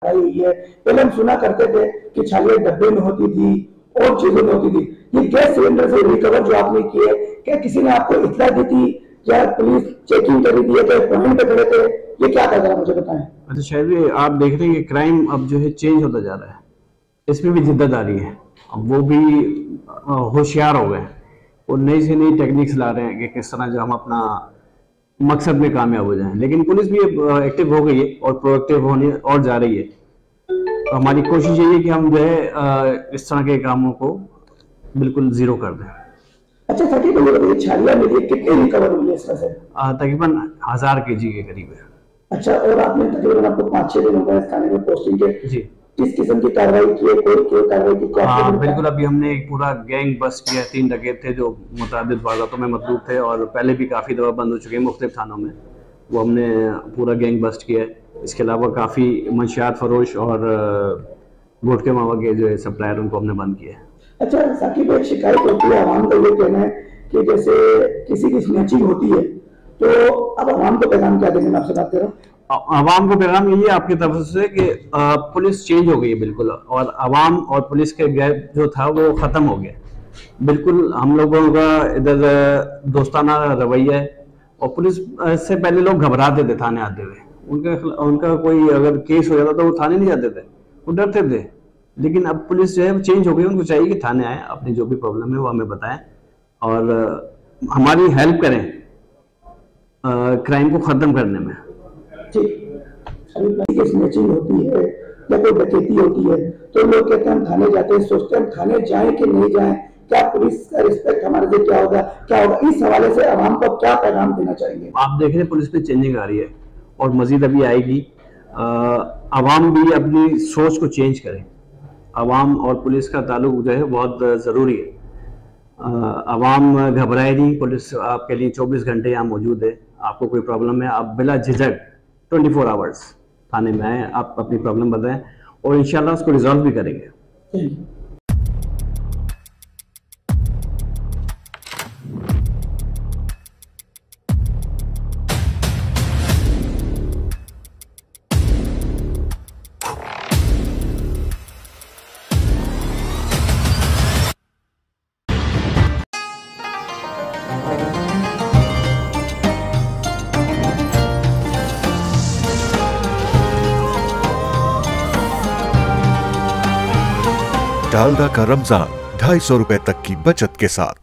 बताई हुई है। पहले हम सुना करते थे कि छालियां डब्बे में होती थी और चीजों में होती थी। ये गैस सिलेंडर से रिकवर जो आपने किए, क्या किसी ने आपको इत्तला दी थी या पुलिस चेकिंग कर रही थी या पॉइंट पे खड़े थे, ये क्या था, मुझे बताएं। अच्छा शायद आप देख रहे हैं कि क्राइम अब जो है चेंज होता जा रहा है, इसमें भी जिद्दत आ रही है। अब वो भी होशियार हो गए और नई से नई टेक्निक्स ला रहे हैं कि किस तरह जो हम अपना मकसद में कामयाब हो जाएं। लेकिन पुलिस भी एक्टिव हो गई है और प्रोएक्टिव होने और जा रही है। तो हमारी कोशिश यही है कि हम जो है इस तरह के कामों को बिल्कुल जीरो कर दें। अच्छा सर, छालियां मिली, कितनी रिकवर हुई है इसमें से? तकरीबन 1000 kg के करीब है। अच्छा, और आपने तकरीबन आपको 5-6 दिन हो गए थाने में पोस्टिंग के, जी। किस किस्म की कार्रवाई की है, कोई कार्रवाई की? हाँ बिल्कुल, अभी हमने एक पूरा गैंग बस्ट किया है। 3 डकैत थे जो मुतअद्दिद वारदातों में मतलूब थे और पहले भी काफ़ी दफ़ा बंद हो चुके हैं मुख्तलिफ थानों में। वो हमने पूरा गैंग बस्ट किया है। इसके अलावा काफ़ी मंशियात फरोश और गुटखे मावा के जो है सप्लायर, उनको हमने बंद किया है। अच्छा साकिब, एक शिकायत होती है आवाम का, ये कहना है कि जैसे किसी की स्नैचिंग होती है तो अब आवाम को पैगाम क्या देंगे? मैं आपसे बात कर रहा हूँ। आवाम को पैगाम यही है आपकी तरफ से कि पुलिस चेंज हो गई है बिल्कुल, और आवाम और पुलिस के गैप जो था वो ख़त्म हो गया बिल्कुल। हम लोगों का इधर दोस्ताना रवैया है और पुलिस से पहले लोग घबराते थे थाने आते हुए। उनका कोई अगर केस हो जाता तो वो थाने नहीं जाते थे, वो डरते थे। लेकिन अब पुलिस जो है चेंज हो गई, उनको चाहिए कि थाने आए, अपनी जो भी प्रॉब्लम है वो हमें बताएं और हमारी हेल्प करें क्राइम को ख़त्म करने में। अभी स्नैचिंग होती है या कोई डकैती होती है तो लोग कहते हैं हम थाने जाते हैं, सोचते हैं हम थाने जाएं कि नहीं जाएं, क्या पुलिस का रिस्पेक्ट हमारे से क्या होगा? इस हवाले से आवाम को क्या पैगाम देना चाहेंगे? आप देख रहे हैं पुलिस में चेंजिंग आ रही है और मजीद अभी आएगी। आवाम भी अपनी सोच को चेंज करे। आवाम और पुलिस का ताल्लुक जो है बहुत ज़रूरी है। आवाम घबराए नहीं, पुलिस आपके लिए 24 घंटे यहाँ मौजूद है। आपको कोई प्रॉब्लम है, आप बिला झिझक 24 आवर्स थाने में आए, आप अपनी प्रॉब्लम बताएं और इंशाल्लाह उसको रिजॉल्व भी करेंगे। डालडा का रमजान 250 रुपए तक की बचत के साथ।